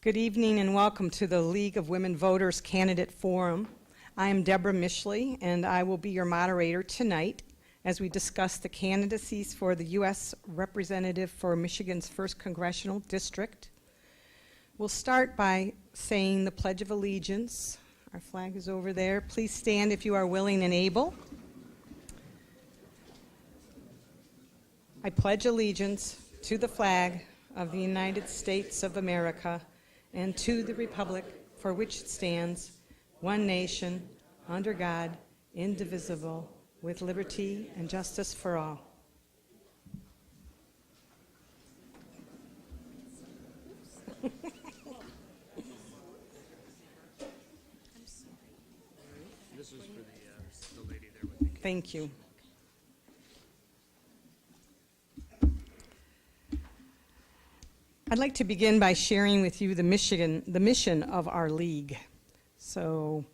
Good evening and welcome to the League of Women Voters Candidate Forum. I am Deborah Mishley and I will be your moderator tonight as we discuss the candidacies for the U.S. Representative for Michigan's 1st Congressional District. We'll start by saying the Pledge of Allegiance. Our flag is over there. Please stand if you are willing and able. I pledge allegiance to the flag of the United States of America and to the republic for which it stands, one nation, under God, indivisible, with liberty and justice for all. This is for the lady there with me. Thank you. I'd like to begin by sharing with you the mission of our league. So,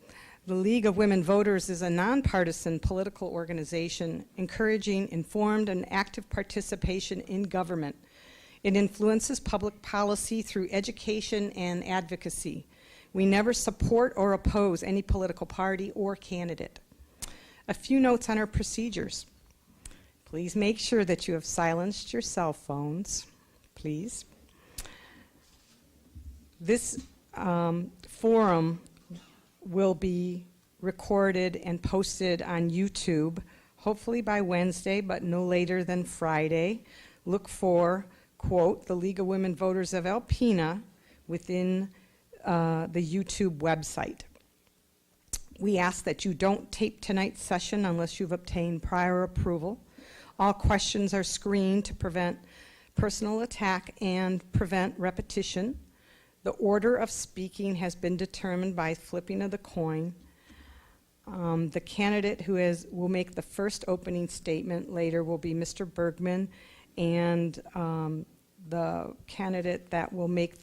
the League of Women Voters is a nonpartisan political organization encouraging informed and active participation in government. It influences public policy through education and advocacy. We never support or oppose any political party or candidate. A few notes on our procedures. Please make sure that you have silenced your cell phones, please. This forum will be recorded and posted on YouTube, hopefully by Wednesday, but no later than Friday. Look for, quote, the League of Women Voters of Alpena within the YouTube website. We ask that you don't tape tonight's session unless you've obtained prior approval. All questions are screened to prevent personal attack and prevent repetition. The order of speaking has been determined by flipping of the coin. The candidate who will make the first opening statement later will be Mr. Bergman, and the candidate that will make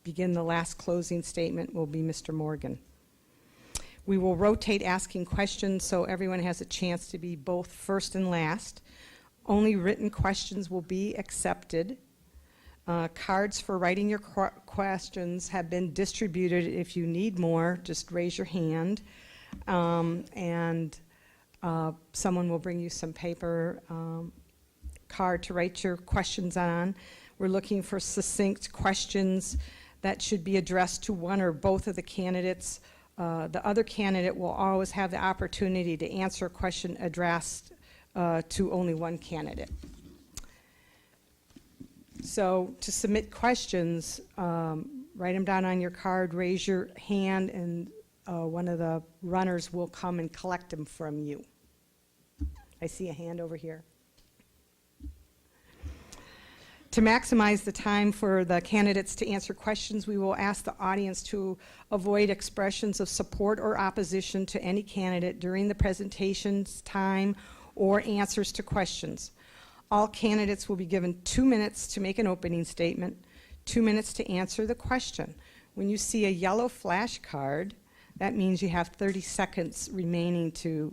begin the last closing statement will be Mr. Morgan. We will rotate asking questions so everyone has a chance to be both first and last. Only written questions will be accepted. Cards for writing your questions have been distributed. If you need more, just raise your hand, and someone will bring you some paper card to write your questions on. We're looking for succinct questions that should be addressed to one or both of the candidates. The other candidate will always have the opportunity to answer a question addressed to only one candidate. So to submit questions, write them down on your card, raise your hand, and one of the runners will come and collect them from you. I see a hand over here. To maximize the time for the candidates to answer questions, we will ask the audience to avoid expressions of support or opposition to any candidate during the presentation's time or answers to questions. All candidates will be given 2 minutes to make an opening statement, 2 minutes to answer the question. When you see a yellow flashcard, that means you have 30 seconds remaining to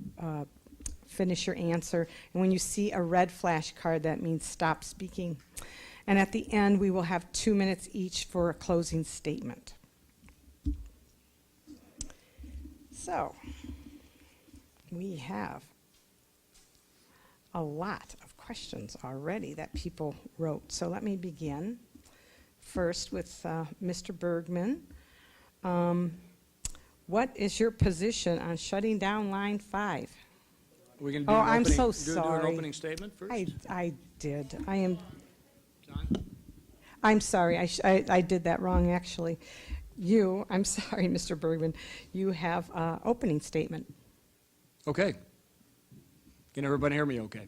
finish your answer. And when you see a red flashcard, that means stop speaking. And at the end, we will have 2 minutes each for a closing statement. So, we have a lot of questions already that people wrote. So let me begin first with Mr. Bergman. What is your position on shutting down line 5? Are we going to do I'm so do sorry. an opening statement first? I did. I am. John? I'm sorry. I did that wrong, actually. I'm sorry, Mr. Bergman. You have an opening statement. Okay. Can everybody hear me okay?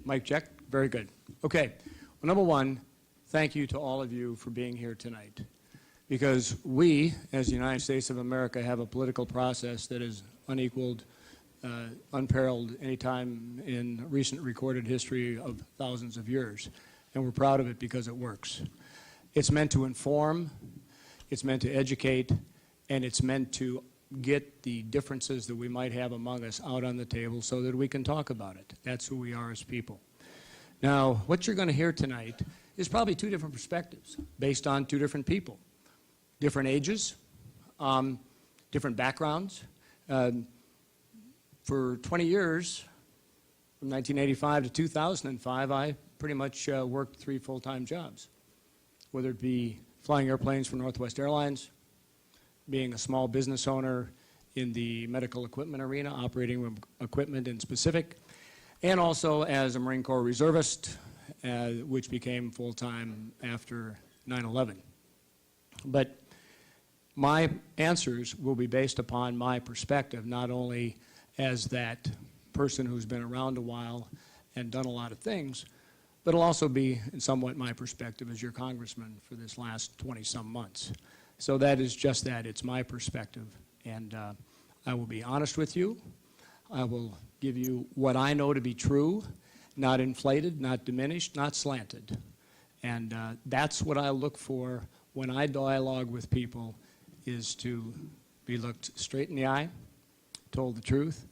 Mic check? Very good. Okay. Well, number one, thank you to all of you for being here tonight. Because we, as the United States of America, have a political process that is unequaled, unparalleled any time in recent recorded history of thousands of years. And we're proud of it because it works. It's meant to inform, it's meant to educate, and it's meant to get the differences that we might have among us out on the table so that we can talk about it. That's who we are as people. Now, what you're going to hear tonight is probably two different perspectives based on two different people. different ages, different backgrounds. For 20 years, from 1985 to 2005, I pretty much worked 3 full-time jobs, whether it be flying airplanes for Northwest Airlines, being a small business owner in the medical equipment arena, operating equipment in specific, and also as a Marine Corps reservist, which became full-time after 9/11. But my answers will be based upon my perspective, not only as that person who's been around a while and done a lot of things, but it'll also be somewhat my perspective as your congressman for this last 20-some months. So that is just that. It's my perspective. And I will be honest with you. I will give you what I know to be true, not inflated, not diminished, not slanted. And that's what I look for when I dialogue with people, is to be looked straight in the eye, told the truth,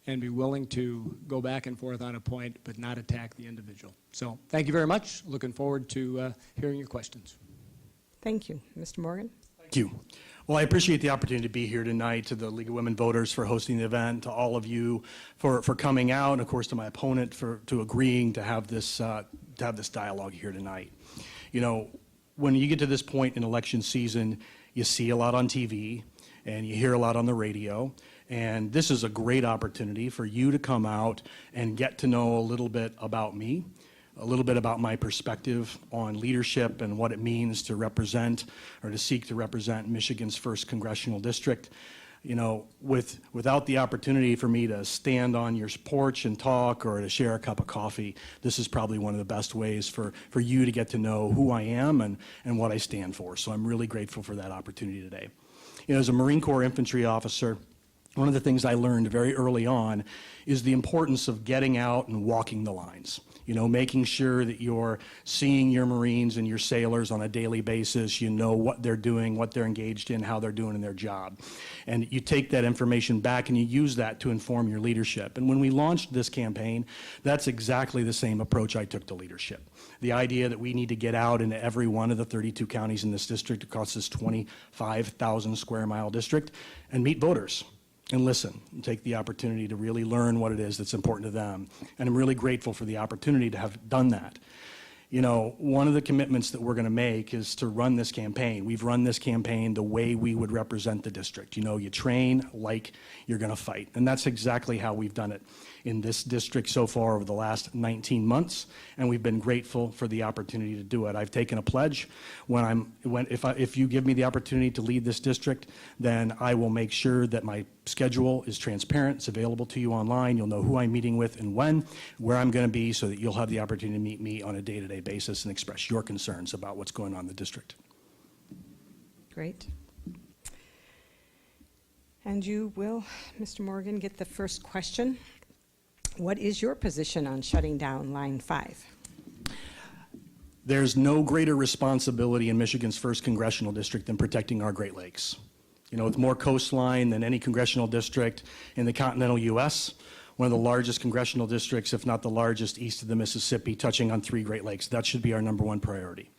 and be willing to go back and forth on a point, but not attack the individual. So thank you very much. Looking forward to hearing your questions. Thank you. Mr. Morgan? Thank you. Well, I appreciate the opportunity to be here tonight, to the League of Women Voters for hosting the event, to all of you for coming out, and of course to my opponent to agreeing to have this dialogue here tonight. You know, when you get to this point in election season, you see a lot on TV and you hear a lot on the radio, and this is a great opportunity for you to come out and get to know a little bit about me, a little bit about my perspective on leadership and what it means to represent or to seek to represent Michigan's 1st Congressional District. You know, without the opportunity for me to stand on your porch and talk or to share a cup of coffee, this is probably one of the best ways for you to get to know who I am and what I stand for. So I'm really grateful for that opportunity today. You know, as a Marine Corps infantry officer, one of the things I learned very early on is the importance of getting out and walking the lines. You know, making sure that you're seeing your Marines and your sailors on a daily basis. You know what they're doing, what they're engaged in, how they're doing in their job. And you take that information back and you use that to inform your leadership. And when we launched this campaign, that's exactly the same approach I took to leadership. The idea that we need to get out into every one of the 32 counties in this district across this 25,000 square mile district and meet voters. And listen, and take the opportunity to really learn what it is that's important to them. And I'm really grateful for the opportunity to have done that. You know, one of the commitments that we're going to make is to run this campaign. We've run this campaign the way we would represent the district. You know, you train like you're going to fight. And that's exactly how we've done it in this district so far over the last 19 months. And we've been grateful for the opportunity to do it. I've taken a pledge. If you give me the opportunity to lead this district, then I will make sure that my schedule is transparent. It's available to you online. You'll know who I'm meeting with and when, where I'm going to be, so that you'll have the opportunity to meet me on a day-to-day basis and express your concerns about what's going on in the district. Great. And you will, Mr. Morgan, get the first question. What is your position on shutting down Line 5? There's no greater responsibility in Michigan's 1st Congressional District than protecting our Great Lakes. You know, with more coastline than any congressional district in the continental U.S., one of the largest congressional districts, if not the largest, east of the Mississippi, touching on 3 Great Lakes. That should be our #1 priority.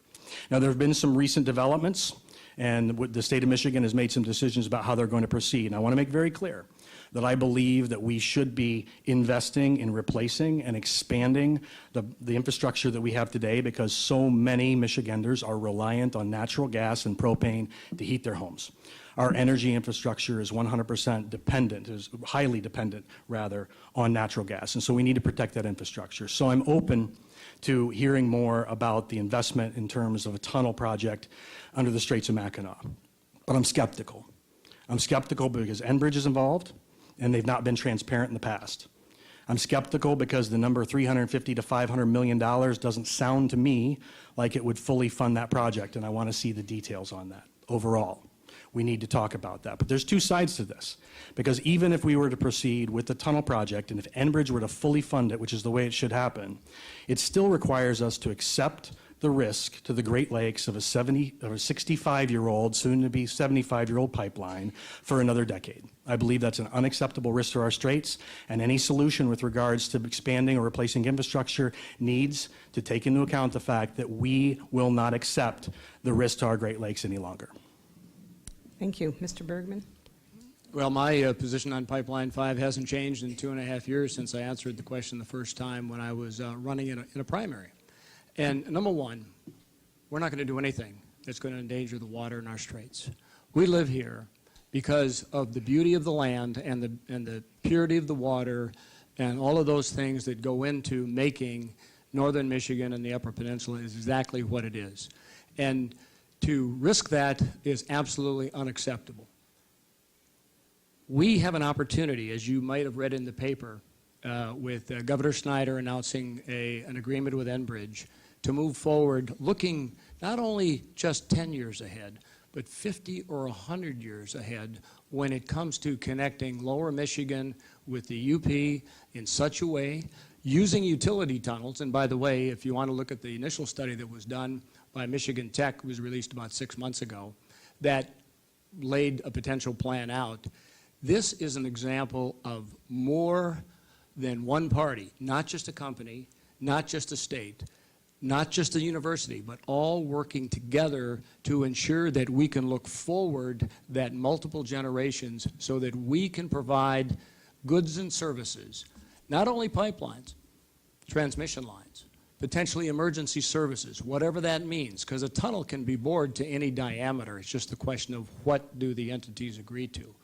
Now, there have been some recent developments, and the state of Michigan has made some decisions about how they're going to proceed. And I want to make very clear that I believe that we should be investing in replacing and expanding the infrastructure that we have today, because so many Michiganders are reliant on natural gas and propane to heat their homes. Our energy infrastructure is 100% dependent, is highly dependent, rather, on natural gas. And so we need to protect that infrastructure. So I'm open to hearing more about the investment in terms of a tunnel project under the Straits of Mackinac. But I'm skeptical. I'm skeptical because Enbridge is involved, and they've not been transparent in the past. I'm skeptical because the number $350 to $500 million doesn't sound to me like it would fully fund that project, and I want to see the details on that overall. We need to talk about that. But there's 2 sides to this, because even if we were to proceed with the tunnel project, and if Enbridge were to fully fund it, which is the way it should happen, it still requires us to accept the risk to the Great Lakes of a 65-year-old, soon to be 75-year-old pipeline for another decade. I believe that's an unacceptable risk to our straits, and any solution with regards to expanding or replacing infrastructure needs to take into account the fact that we will not accept the risk to our Great Lakes any longer. Thank you. Mr. Bergman? Well, my position on Pipeline 5 hasn't changed in 2.5 years since I answered the question the first time when I was running in a primary. And number one, we're not going to do anything that's going to endanger the water in our straits. We live here because of the beauty of the land and the purity of the water and all of those things that go into making northern Michigan and the Upper Peninsula is exactly what it is. And to risk that is absolutely unacceptable. We have an opportunity, as you might have read in the paper, with Governor Snyder announcing an agreement with Enbridge to move forward looking not only just 10 years ahead, but 50 or 100 years ahead when it comes to connecting lower Michigan with the UP in such a way, using utility tunnels. And by the way, if you want to look at the initial study that was done by Michigan Tech, was released about 6 months ago, that laid a potential plan out. This is an example of more than one party, not just a company, not just a state, not just a university, but all working together to ensure that we can look forward that multiple generations so that we can provide goods and services, not only pipelines, transmission lines, potentially emergency services, whatever that means, because a tunnel can be bored to any diameter. It's just the question of what do the entities agree to.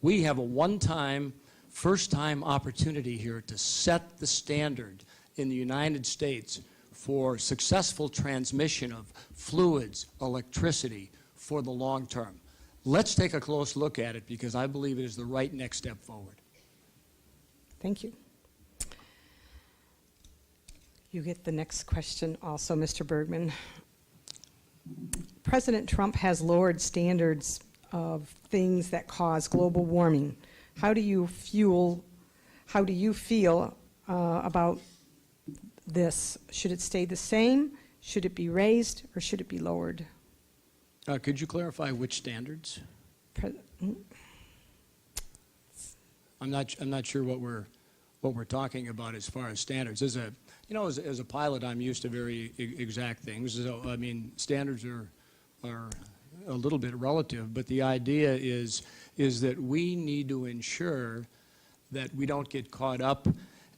We have a one-time, first-time opportunity here to set the standard in the United States for successful transmission of fluids, electricity for the long term. Let's take a close look at it because I believe it is the right next step forward. Thank you. You get the next question also, Mr. Bergman. President Trump has lowered standards of things that cause global warming. How do you feel about this? Should it stay the same? Should it be raised, or should it be lowered? Could you clarify which standards? I'm not sure what we're talking about as far as standards. As a pilot, I'm used to very exact things. So I mean, standards are a little bit relative, but the idea is that we need to ensure that we don't get caught up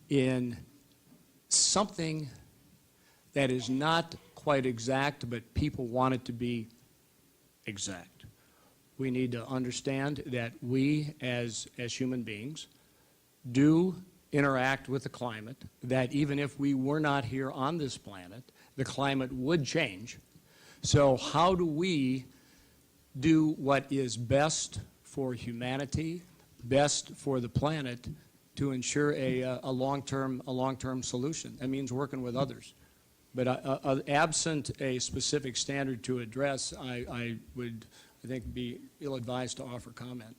in something that is not quite exact, but people want it to be exact. We need to understand that we, as human beings, do interact with the climate, that even if we were not here on this planet, the climate would change. So how do we do what is best for humanity, best for the planet, to ensure a long-term solution? That means working with others. But absent a specific standard to address, I would, I think, be ill-advised to offer comment.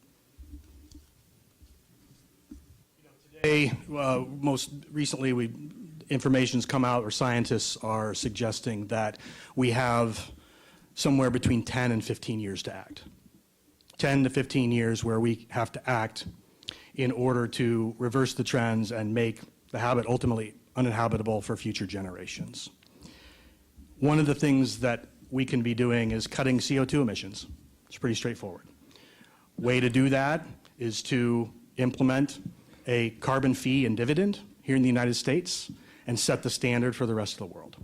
Today, most recently, information's come out, or scientists are suggesting that we have somewhere between 10 and 15 years to act. 10 to 15 years where we have to act in order to reverse the trends and make the habit ultimately uninhabitable for future generations. One of the things that we can be doing is cutting CO2 emissions. It's pretty straightforward. Way to do that is to implement a carbon fee and dividend here in the United States and set the standard for the rest of the world.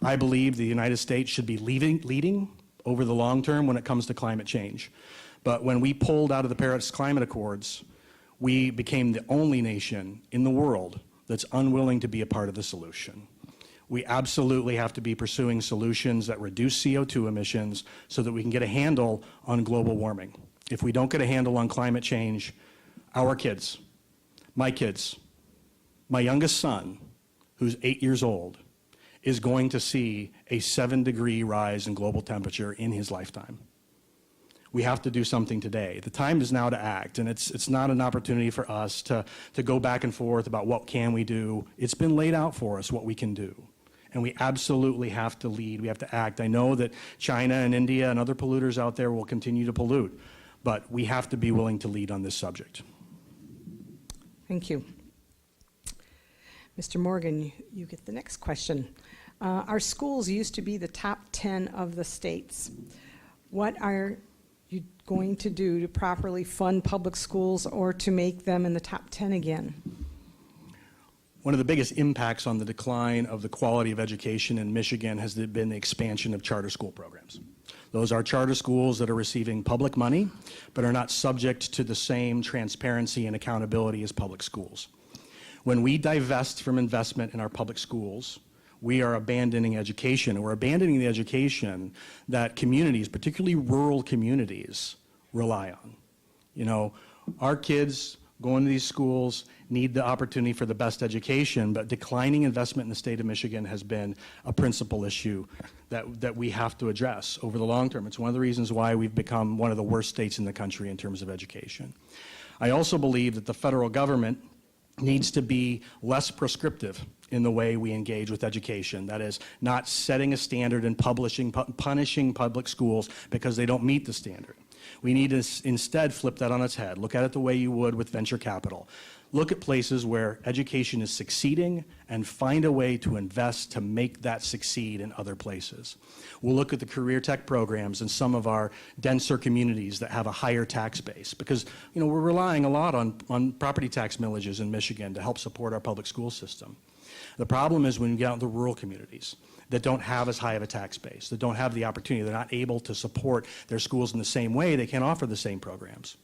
I believe the United States should be leading over the long term when it comes to climate change. But when we pulled out of the Paris Climate Accords, we became the only nation in the world that's unwilling to be a part of the solution. We absolutely have to be pursuing solutions that reduce CO2 emissions so that we can get a handle on global warming. If we don't get a handle on climate change, our kids, my youngest son, who's 8 years old, is going to see a 7-degree rise in global temperature in his lifetime. We have to do something today. The time is now to act, and it's not an opportunity for us to go back and forth about what can we do. It's been laid out for us what we can do, and we absolutely have to lead. We have to act. I know that China and India and other polluters out there will continue to pollute, but we have to be willing to lead on this subject. Thank you. Mr. Morgan, you get the next question. Our schools used to be the top 10 of the states. What are you going to do to properly fund public schools or to make them in the top 10 again? One of the biggest impacts on the decline of the quality of education in Michigan has been the expansion of charter school programs. Those are charter schools that are receiving public money, but are not subject to the same transparency and accountability as public schools. When we divest from investment in our public schools, we are abandoning education, and we're abandoning the education that communities, particularly rural communities, rely on. You know, our kids going to these schools need the opportunity for the best education, but declining investment in the state of Michigan has been a principal issue that we have to address over the long term. It's one of the reasons why we've become one of the worst states in the country in terms of education. I also believe that the federal government needs to be less prescriptive in the way we engage with education. That is, not setting a standard and punishing public schools because they don't meet the standard. We need to instead flip that on its head. Look at it the way you would with venture capital. Look at places where education is succeeding and find a way to invest to make that succeed in other places. We'll look at the career tech programs in some of our denser communities that have a higher tax base, because we're relying a lot on property tax millages in Michigan to help support our public school system. The problem is when you get out into rural communities that don't have as high of a tax base, that don't have the opportunity, they're not able to support their schools in the same way, they can't offer the same programs.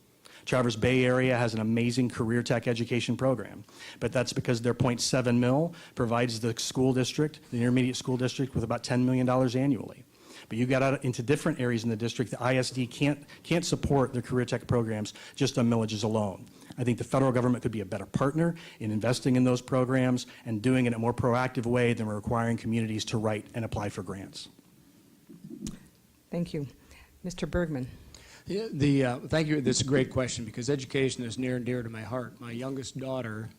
Traverse Bay area has an amazing career tech education program, but that's because their .7 mil provides the school district, the intermediate school district, with about $10 million annually. But you got out into different areas in the district, the ISD can't support their career tech programs just on millages alone. I think the federal government could be a better partner in investing in those programs and doing it in a more proactive way than requiring communities to write and apply for grants. Thank you. Mr. Bergman. Yeah, thank you. That's a great question, because education is near and dear to my heart. My youngest daughter,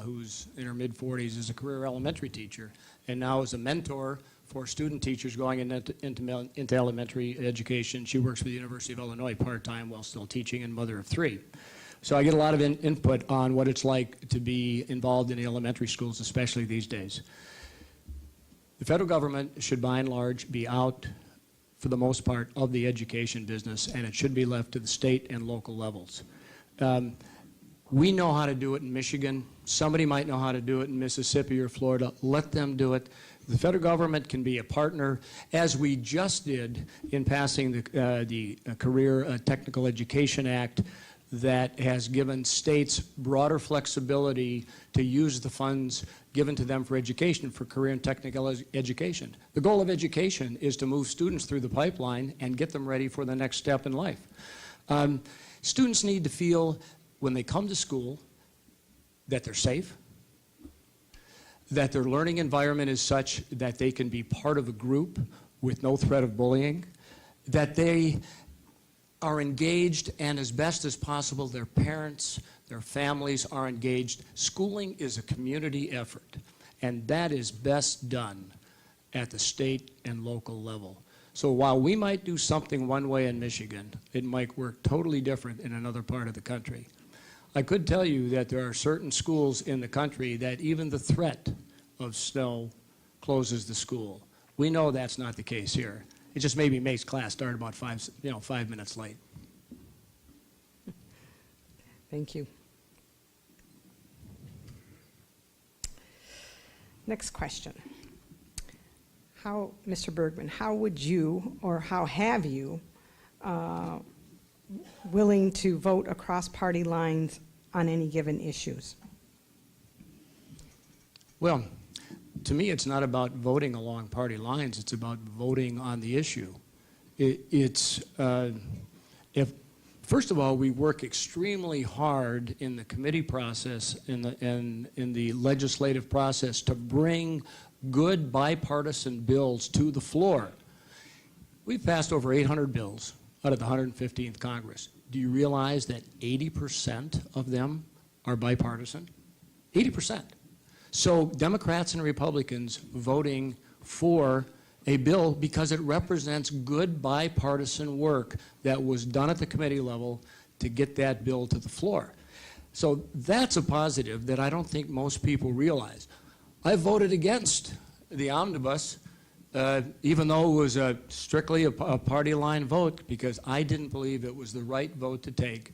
who's in her mid-40s, is a career elementary teacher, and now is a mentor for student teachers going into elementary education. She works for the University of Illinois part-time while still teaching, and mother of 3. So I get a lot of input on what it's like to be involved in the elementary schools, especially these days. The federal government should, by and large, be out, for the most part, of the education business, and it should be left to the state and local levels. We know how to do it in Michigan. Somebody might know how to do it in Mississippi or Florida. Let them do it. The federal government can be a partner, as we just did in passing the Career Technical Education Act, that has given states broader flexibility to use the funds given to them for education, for career and technical education. The goal of education is to move students through the pipeline and get them ready for the next step in life. Students need to feel, when they come to school, that they're safe, that their learning environment is such that they can be part of a group with no threat of bullying, that they are engaged, and as best as possible, their parents, their families are engaged. Schooling is a community effort, and that is best done at the state and local level. So while we might do something one way in Michigan, it might work totally different in another part of the country. I could tell you that there are certain schools in the country that even the threat of snow closes the school. We know that's not the case here. It just maybe makes class start about 5 minutes late. Thank you. Next question. Mr. Bergman, how would you, or how have you, willing to vote across party lines on any given issues? Well, to me, it's not about voting along party lines. It's about voting on the issue. First of all, we work extremely hard in the committee process, in the legislative process, to bring good bipartisan bills to the floor. We've passed over 800 bills out of the 115th Congress. Do you realize that 80% of them are bipartisan? 80%. So Democrats and Republicans voting for a bill because it represents good bipartisan work that was done at the committee level to get that bill to the floor. So that's a positive that I don't think most people realize. I voted against the omnibus even though it was strictly a party line vote, because I didn't believe it was the right vote to take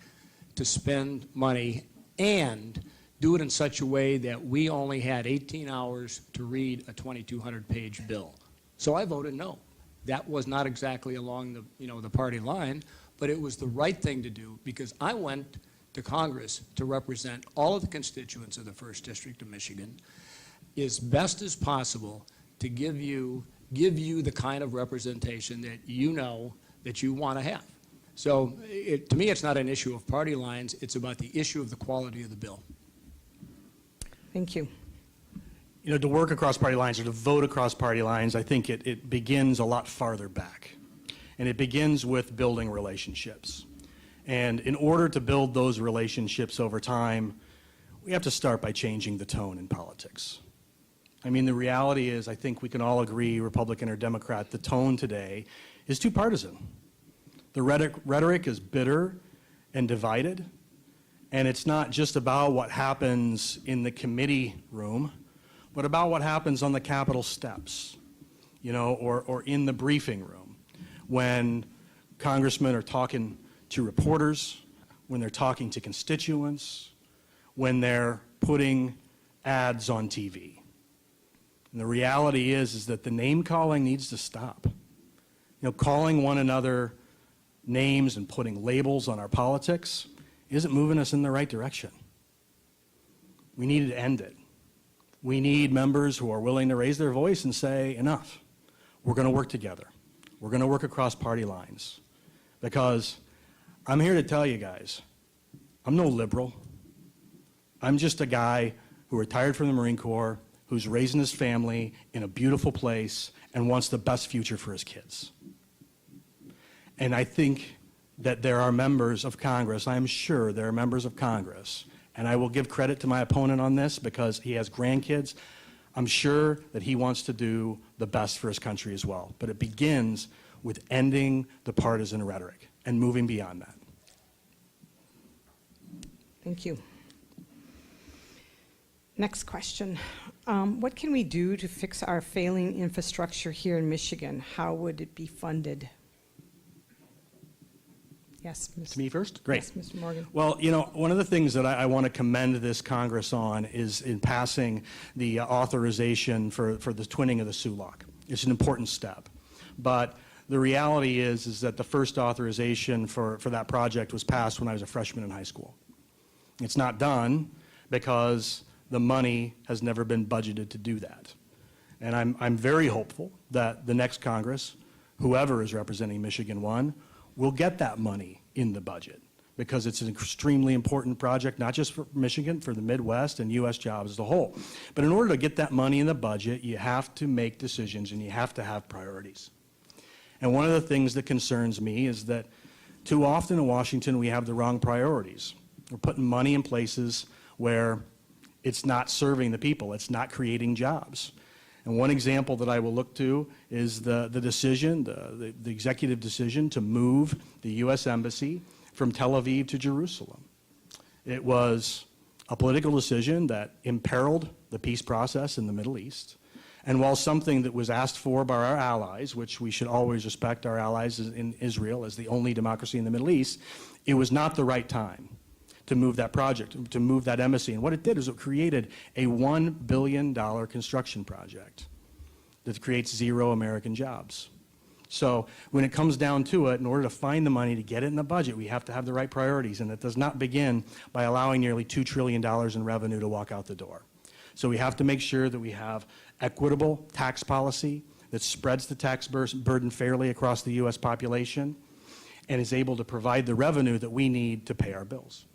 to spend money and do it in such a way that we only had 18 hours to read a 2,200-page bill. So I voted no. That was not exactly along the party line, but it was the right thing to do because I went to Congress to represent all of the constituents of the 1st District of Michigan as best as possible to give you the kind of representation that you know that you want to have. So to me, it's not an issue of party lines. It's about the issue of the quality of the bill. Thank you. You know, to work across party lines or to vote across party lines, I think it begins a lot farther back. And it begins with building relationships. And in order to build those relationships over time, we have to start by changing the tone in politics. I mean, the reality is, I think we can all agree, Republican or Democrat, the tone today is too partisan. The rhetoric is bitter and divided, and it's not just about what happens in the committee room, but about what happens on the Capitol steps, you know, or in the briefing room, when congressmen are talking to reporters, when they're talking to constituents, when they're putting ads on TV. And the reality is that the name calling needs to stop. You know, calling one another names and putting labels on our politics isn't moving us in the right direction. We need to end it. We need members who are willing to raise their voice and say, enough. We're going to work together. We're going to work across party lines. Because I'm here to tell you guys, I'm no liberal. I'm just a guy who retired from the Marine Corps, who's raising his family in a beautiful place and wants the best future for his kids. And I think that there are members of Congress, I am sure there are members of Congress, and I will give credit to my opponent on this because he has grandkids. I'm sure that he wants to do the best for his country as well. But it begins with ending the partisan rhetoric and moving beyond that. Thank you. Next question. What can we do to fix our failing infrastructure here in Michigan? How would it be funded? Yes, Mr. To me first? Great. Yes, Mr. Morgan. Well, you know, one of the things that I want to commend this Congress on is in passing the authorization for the twinning of the Sulak. It's an important step. But the reality is that the first authorization for that project was passed when I was a freshman in high school. It's not done because the money has never been budgeted to do that. And I'm very hopeful that the next Congress, whoever is representing Michigan 1, will get that money in the budget because it's an extremely important project, not just for Michigan, for the Midwest and U.S. jobs as a whole. But in order to get that money in the budget, you have to make decisions and you have to have priorities. And one of the things that concerns me is that too often in Washington we have the wrong priorities. We're putting money in places where it's not serving the people, it's not creating jobs. And one example that I will look to is the decision, the executive decision to move the U.S. Embassy from Tel Aviv to Jerusalem. It was a political decision that imperiled the peace process in the Middle East. And while something that was asked for by our allies, which we should always respect our allies in Israel as the only democracy in the Middle East, it was not the right time to move that project, to move that embassy. And what it did is it created a $1 billion construction project that creates 0 American jobs. So when it comes down to it, in order to find the money to get it in the budget, we have to have the right priorities. And it does not begin by allowing nearly $2 trillion in revenue to walk out the door. So we have to make sure that we have equitable tax policy that spreads the tax burden fairly across the U.S. population and is able to provide the revenue that we need to pay our bills.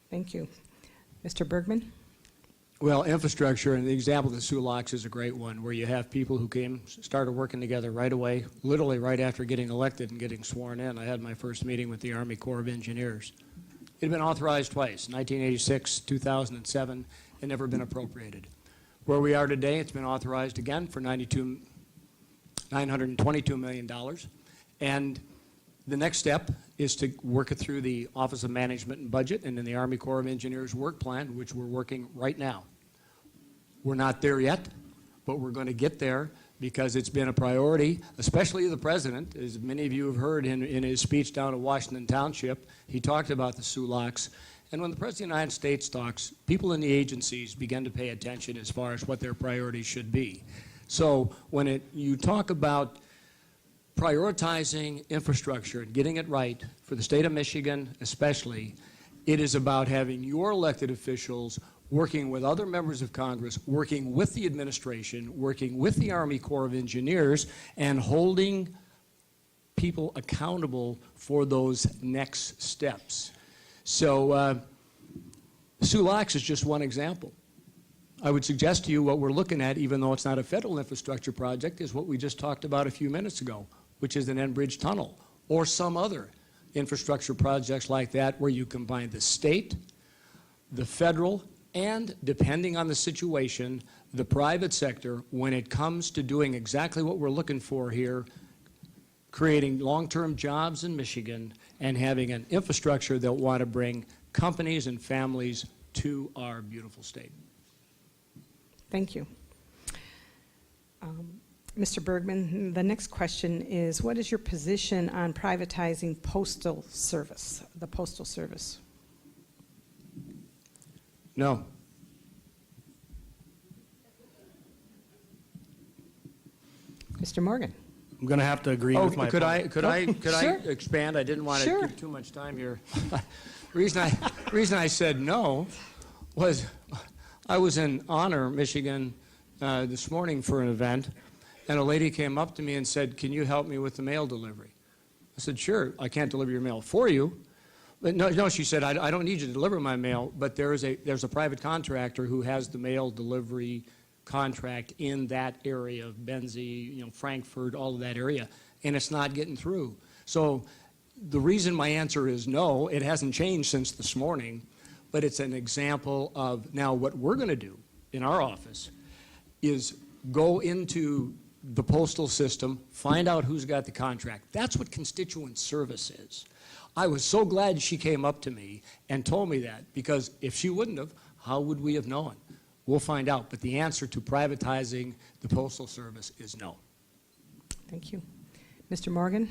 Thank you. Mr. Bergman? Well, infrastructure, and the example of the Sulaks is a great one, where you have people who started working together right away, literally right after getting elected and getting sworn in. I had my first meeting with the Army Corps of Engineers. It had been authorized twice, 1986, 2007, and never been appropriated. Where we are today, it's been authorized again for $922 million. And the next step is to work it through the Office of Management and Budget and in the Army Corps of Engineers work plan, which we're working right now. We're not there yet, but we're going to get there because it's been a priority, especially the president. As many of you have heard in his speech down at Washington Township, he talked about the SULACs. And when the President of the United States talks, people in the agencies begin to pay attention as far as what their priorities should be. So when you talk about prioritizing infrastructure and getting it right for the state of Michigan especially, it is about having your elected officials working with other members of Congress, working with the administration, working with the Army Corps of Engineers, and holding people accountable for those next steps. So SULACs is just one example. I would suggest to you what we're looking at, even though it's not a federal infrastructure project, is what we just talked about a few minutes ago, which is an Enbridge tunnel or some other infrastructure projects like that where you combine the state, the federal, and, depending on the situation, the private sector when it comes to doing exactly what we're looking for here, creating long-term jobs in Michigan and having an infrastructure that want to bring companies and families to our beautiful state. Thank you. Mr. Bergman, the next question is, what is your position on privatizing postal service, the postal service? No. Mr. Morgan? I'm going to have to agree with my could opponent. I Sure. expand? I didn't want to Sure. give too much time here. reason I said no was I was in Honor, Michigan, this morning for an event, and a lady came up to me and said, "Can you help me with the mail delivery?" I said, "Sure. I can't deliver your mail for you." But no, she said, I don't need you to deliver my mail, but there's a private contractor who has the mail delivery contract in that area of Benzie, Frankfurt, all of that area, and it's not getting through. So the reason my answer is no, it hasn't changed since this morning, but it's an example of now what we're going to do in our office is go into the postal system, find out who's got the contract. That's what constituent service is. I was so glad she came up to me and told me that, because if she wouldn't have, how would we have known? We'll find out. But the answer to privatizing the Postal Service is no. Thank you. Mr. Morgan?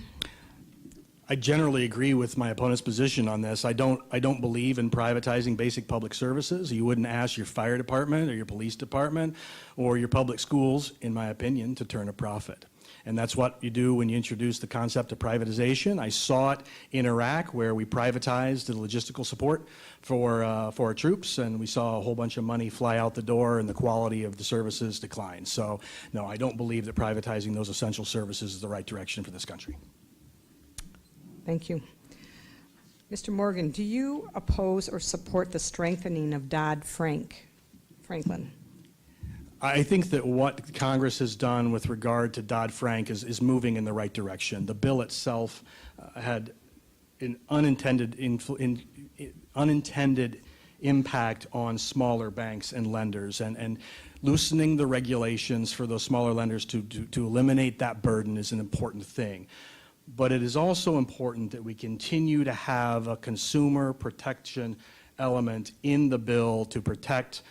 I generally agree with my opponent's position on this. I don't believe in privatizing basic public services. You wouldn't ask your fire department or your police department or your public schools, in my opinion, to turn a profit. And that's what you do when you introduce the concept of privatization. I saw it in Iraq, where we privatized the logistical support for our troops, and we saw a whole bunch of money fly out the door and the quality of the services decline. So, no, I don't believe that privatizing those essential services is the right direction for this country. Thank you. Mr. Morgan, do you oppose or support the strengthening of Dodd-Frank? I think that what Congress has done with regard to Dodd-Frank is moving in the right direction. The bill itself had an unintended impact on smaller banks and lenders, and loosening the regulations for those smaller lenders to eliminate that burden is an important thing. But it is also important that we continue to have a consumer protection element in the bill to protect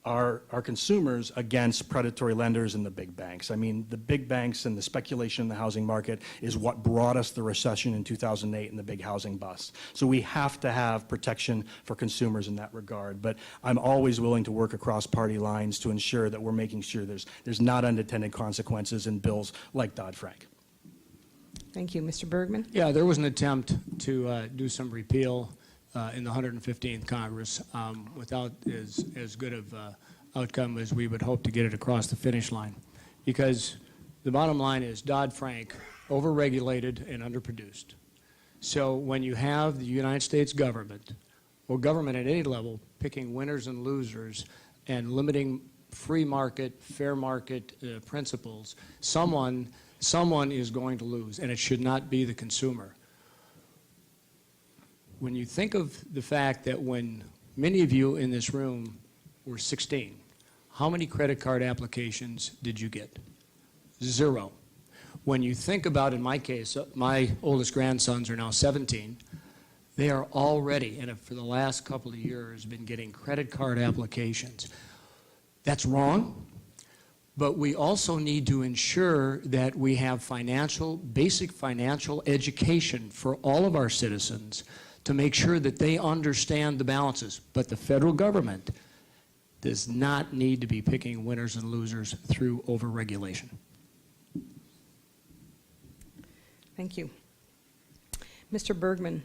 our consumers against predatory lenders and the big banks. I mean, the big banks and the speculation in the housing market is what brought us the recession in 2008 and the big housing bust. So we have to have protection for consumers in that regard. But I'm always willing to work across party lines to ensure that we're making sure there's not unintended consequences in bills like Dodd-Frank. Thank you. Mr. Bergman? Yeah, there was an attempt to do some repeal in the 115th Congress without as good of outcome as we would hope to get it across the finish line. Because the bottom line is Dodd-Frank overregulated and underproduced. So when you have the United States government, or government at any level, picking winners and losers and limiting free market, fair market principles, someone is going to lose, and it should not be the consumer. When you think of the fact that when many of you in this room were 16, how many credit card applications did you get? 0. When you think about, in my case, my oldest grandsons are now 17, they are already, and have for the last couple of years, been getting credit card applications. That's wrong, But we also need to ensure that we have basic financial education for all of our citizens to make sure that they understand the balances. But the federal government does not need to be picking winners and losers through overregulation. Thank you. Mr. Bergman,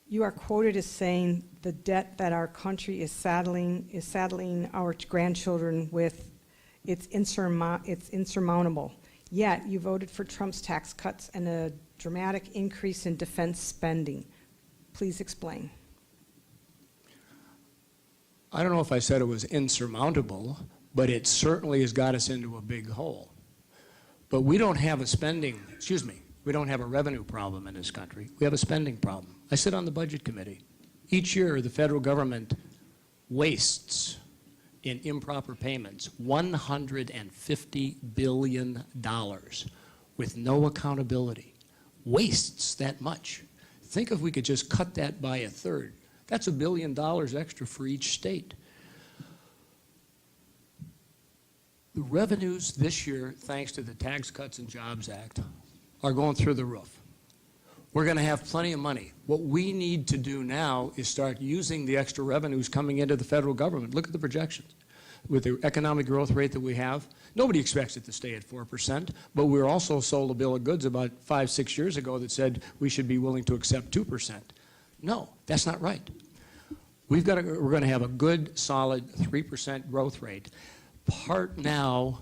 you are quoted as saying the debt that our country is saddling our grandchildren with, it's insurmountable. Yet you voted for Trump's tax cuts and a dramatic increase in defense spending. Please explain. I don't know if I said it was insurmountable, but it certainly has got us into a big hole. But we don't have we don't have a revenue problem in this country. We have a spending problem. I sit on the budget committee. Each year, the federal government wastes in improper payments $150 billion with no accountability. Wastes that much. Think if we could just cut that by a third. That's $1 billion extra for each state. The revenues this year, thanks to the Tax Cuts and Jobs Act, are going through the roof. We're going to have plenty of money. What we need to do now is start using the extra revenues coming into the federal government. Look at the projections. With the economic growth rate that we have, nobody expects it to stay at 4%, but we were also sold a bill of goods about 5-6 years ago that said we should be willing to accept 2%. No, that's not right. We're going to have a good, solid 3% growth rate. Part now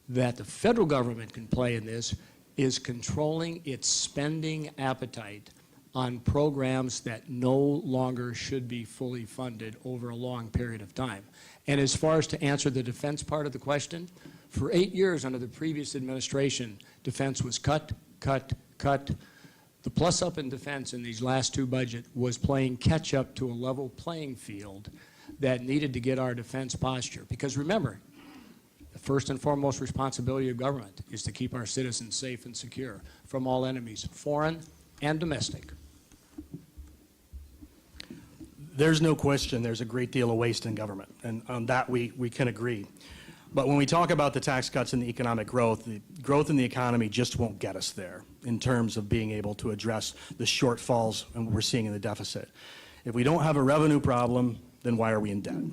that the federal government can play in this is controlling its spending appetite on programs that no longer should be fully funded over a long period of time. And as far as to answer the defense part of the question, for 8 years under the previous administration, defense was cut, cut, cut. The plus up in defense in these last two budgets was playing catch up to a level playing field that needed to get our defense posture. Because remember, the first and foremost responsibility of government is to keep our citizens safe and secure from all enemies, foreign and domestic. There's no question there's a great deal of waste in government, and on that we can agree. But when we talk about the tax cuts and the economic growth, the growth in the economy just won't get us there in terms of being able to address the shortfalls and what we're seeing in the deficit. If we don't have a revenue problem, then why are we in debt?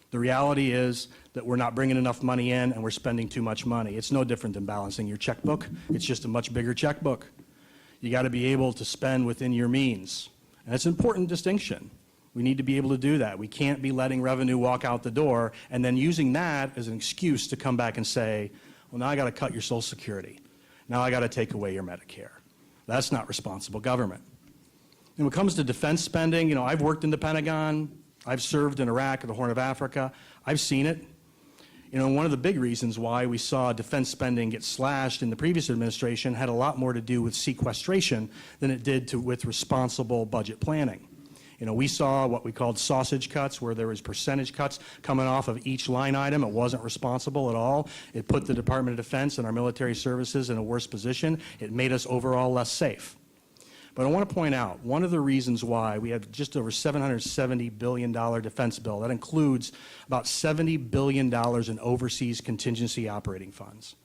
The reality is that we're not bringing enough money in and we're spending too much money. It's no different than balancing your checkbook. It's just a much bigger checkbook. You got to be able to spend within your means. And that's an important distinction. We need to be able to do that. We can't be letting revenue walk out the door and then using that as an excuse to come back and say, well, now I got to cut your Social Security. Now I got to take away your Medicare. That's not responsible government. And when it comes to defense spending, I've worked in the Pentagon. I've served in Iraq or the Horn of Africa. I've seen it. One of the big reasons why we saw defense spending get slashed in the previous administration had a lot more to do with sequestration than it did with responsible budget planning. We saw what we called sausage cuts, where there was percentage cuts coming off of each line item. It wasn't responsible at all. It put the Department of Defense and our military services in a worse position. It made us overall less safe. But I want to point out, one of the reasons why we had just over $770 billion defense bill, that includes about $70 billion in overseas contingency operating funds.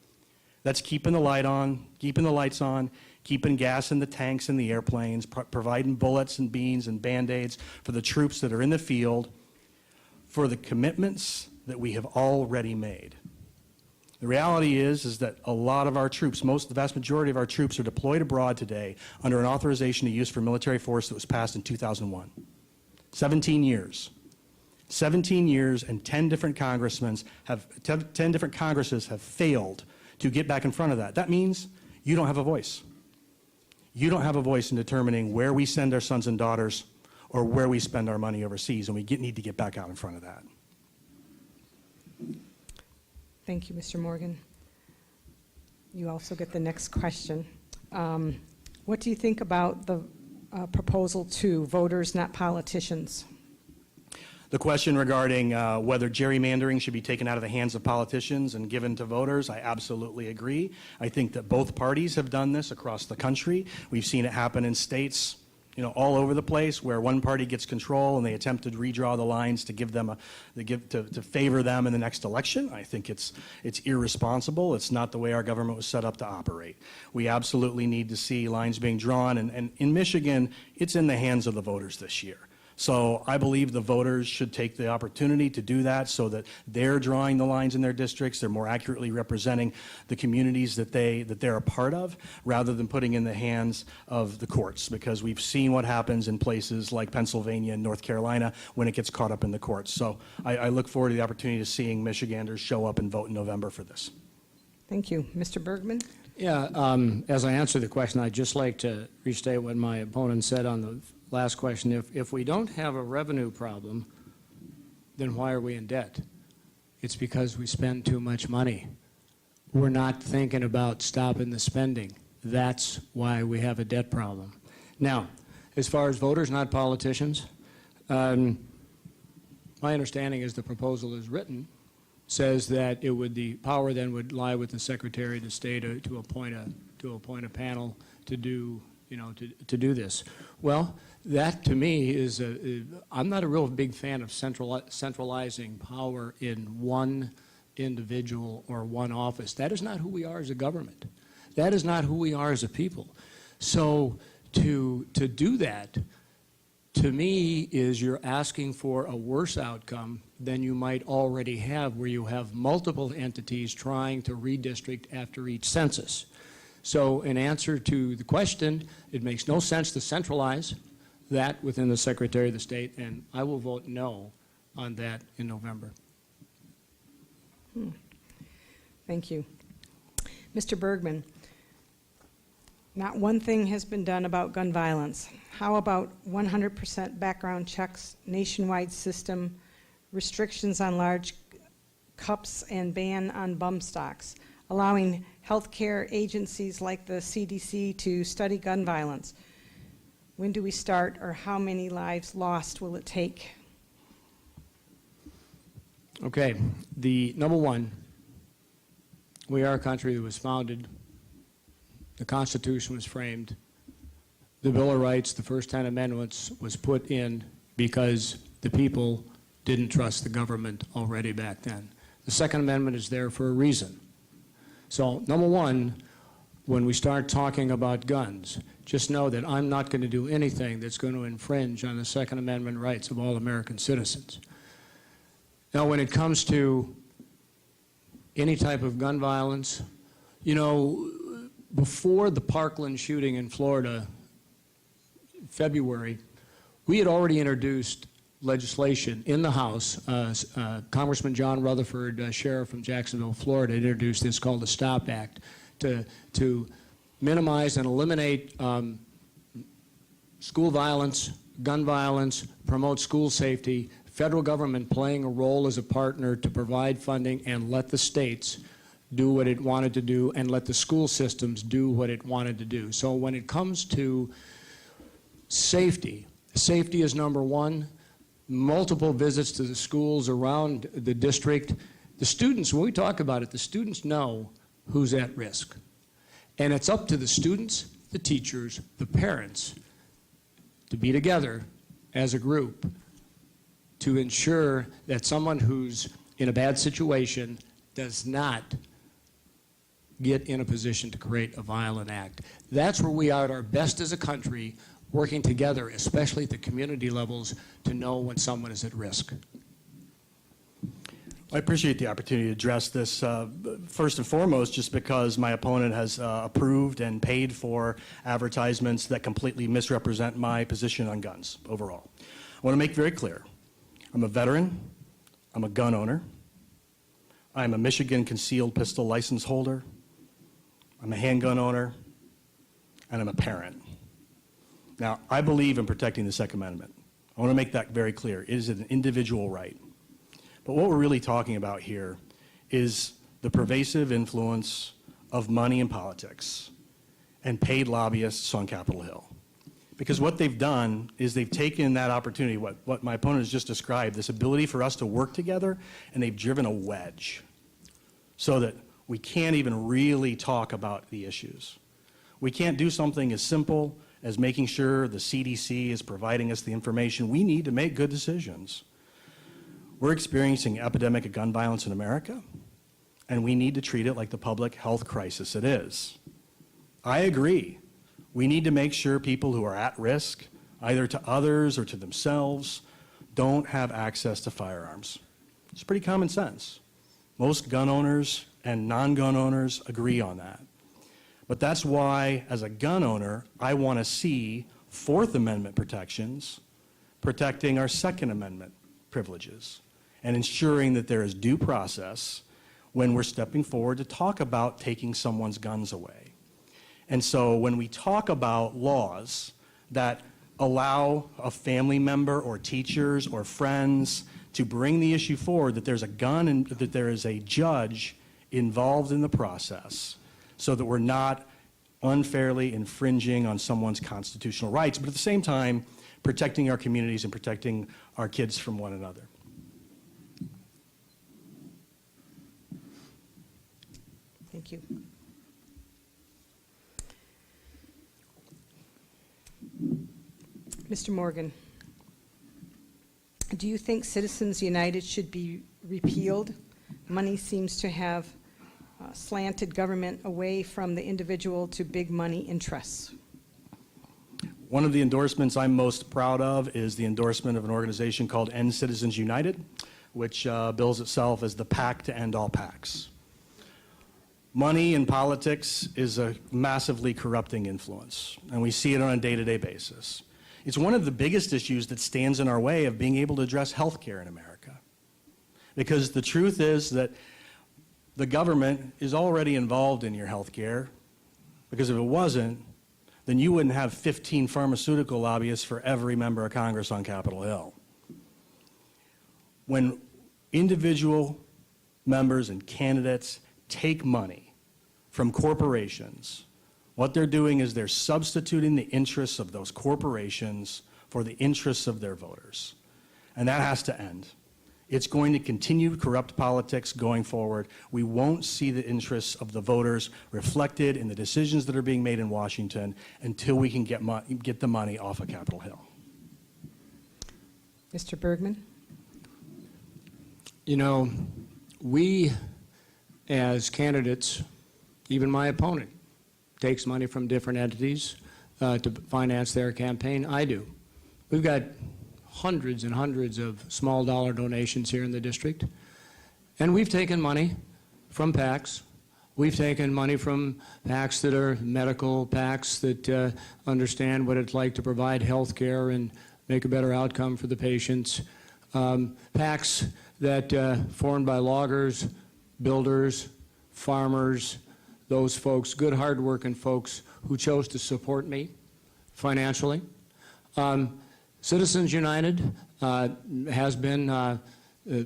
That's keeping the lights on, keeping gas in the tanks and the airplanes, providing bullets and beans and Band-Aids for the troops that are in the field, for the commitments that we have already made. The reality is that a lot of our troops, the vast majority of our troops are deployed abroad today under an authorization to use for military force that was passed in 2001. 17 years. 17 years and 10 different Congresses have failed to get back in front of that. That means you don't have a voice. You don't have a voice in determining where we send our sons and daughters or where we spend our money overseas, and we need to get back out in front of that. Thank you, Mr. Morgan. You also get the next question. What do you think about the proposal 2, voters, not politicians? The question regarding whether gerrymandering should be taken out of the hands of politicians and given to voters, I absolutely agree. I think that both parties have done this across the country. We've seen it happen in states all over the place, where one party gets control and they attempt to redraw the lines to to favor them in the next election. I think it's irresponsible. It's not the way our government was set up to operate. We absolutely need to see lines being drawn, and in Michigan, it's in the hands of the voters this year. So I believe the voters should take the opportunity to do that so that they're drawing the lines in their districts, they're more accurately representing the communities that they're a part of, rather than putting in the hands of the courts, because we've seen what happens in places like Pennsylvania and North Carolina when it gets caught up in the courts. So I look forward to the opportunity of seeing Michiganders show up and vote in November for this. Thank you. Mr. Bergman? Yeah, as I answer the question, I'd just like to restate what my opponent said on the last question. If we don't have a revenue problem, then why are we in debt? It's because we spend too much money. We're not thinking about stopping the spending. That's why we have a debt problem. Now, as far as voters, not politicians, my understanding is the proposal is written says that the power then would lie with the Secretary of State to appoint a panel to do this. Well, that to me is I'm not a real big fan of centralizing power in one individual or one office. That is not who we are as a government. That is not who we are as a people. So to do that, to me, is you're asking for a worse outcome than you might already have, where you have multiple entities trying to redistrict after each census. So in answer to the question, it makes no sense to centralize that within the Secretary of State, and I will vote no on that in November. Thank you. Mr. Bergman, not one thing has been done about gun violence. How about 100% background checks, nationwide system, restrictions on large cups, and ban on bump stocks, allowing healthcare agencies like the CDC to study gun violence? When do we start, or how many lives lost will it take? Okay, the number one, we are a country that was founded, the Constitution was framed, the Bill of Rights, the first 10 amendments was put in because the people didn't trust the government already back then. The Second Amendment is there for a reason. So number one, when we start talking about guns, just know that I'm not going to do anything that's going to infringe on the Second Amendment rights of all American citizens. Now, when it comes to any type of gun violence, before the Parkland shooting in Florida, February, we had already introduced legislation in the House. Congressman John Rutherford, sheriff from Jacksonville, Florida, introduced this called the STOP Act to minimize and eliminate school violence, gun violence, promote school safety, federal government playing a role as a partner to provide funding and let the states do what it wanted to do and let the school systems do what it wanted to do. So when it comes to safety, safety is number one. Multiple visits to the schools around the district. The students, when we talk about it, the students know who's at risk. And it's up to the students, the teachers, the parents to be together as a group to ensure that someone who's in a bad situation does not get in a position to create a violent act. That's where we are at our best as a country, working together, especially at the community levels, to know when someone is at risk. I appreciate the opportunity to address this, first and foremost, just because my opponent has approved and paid for advertisements that completely misrepresent my position on guns overall. I want to make very clear, I'm a veteran, I'm a gun owner, I'm a Michigan concealed pistol license holder, I'm a handgun owner, and I'm a parent. Now, I believe in protecting the Second Amendment. I want to make that very clear. It is an individual right. But what we're really talking about here is the pervasive influence of money in politics and paid lobbyists on Capitol Hill. Because what they've done is they've taken that opportunity, what my opponent has just described, this ability for us to work together, and they've driven a wedge so that we can't even really talk about the issues. We can't do something as simple as making sure the CDC is providing us the information we need to make good decisions. We're experiencing an epidemic of gun violence in America, and we need to treat it like the public health crisis it is. I agree. We need to make sure people who are at risk, either to others or to themselves, don't have access to firearms. It's pretty common sense. Most gun owners and non-gun owners agree on that. But that's why, as a gun owner, I want to see Fourth Amendment protections protecting our Second Amendment privileges and ensuring that there is due process when we're stepping forward to talk about taking someone's guns away. And so when we talk about laws that allow a family member or teachers or friends to bring the issue forward that there's a gun and that there is a judge involved in the process so that we're not unfairly infringing on someone's constitutional rights, but at the same time, protecting our communities and protecting our kids from one another. Thank you. Mr. Morgan, do you think Citizens United should be repealed? Money seems to have slanted government away from the individual to big money interests. One of the endorsements I'm most proud of is the endorsement of an organization called End Citizens United, which bills itself as the PAC to end all PACs. Money in politics is a massively corrupting influence, and we see it on a day-to-day basis. It's one of the biggest issues that stands in our way of being able to address health care in America. Because the truth is that the government is already involved in your health care, because if it wasn't, then you wouldn't have 15 pharmaceutical lobbyists for every member of Congress on Capitol Hill. When individual members and candidates take money from corporations, what they're doing is they're substituting the interests of those corporations for the interests of their voters. And that has to end. It's going to continue corrupt politics going forward. We won't see the interests of the voters reflected in the decisions that are being made in Washington until we can get the money off of Capitol Hill. Mr. Bergman? You know, we as candidates, even my opponent, takes money from different entities to finance their campaign. I do. We've got hundreds and hundreds of small dollar donations here in the district. And we've taken money from PACs. We've taken money from PACs that are medical PACs that understand what it's like to provide health care and make a better outcome for the patients. PACs that formed by loggers, builders, farmers, those folks, good hard-working folks who chose to support me financially. Citizens United has been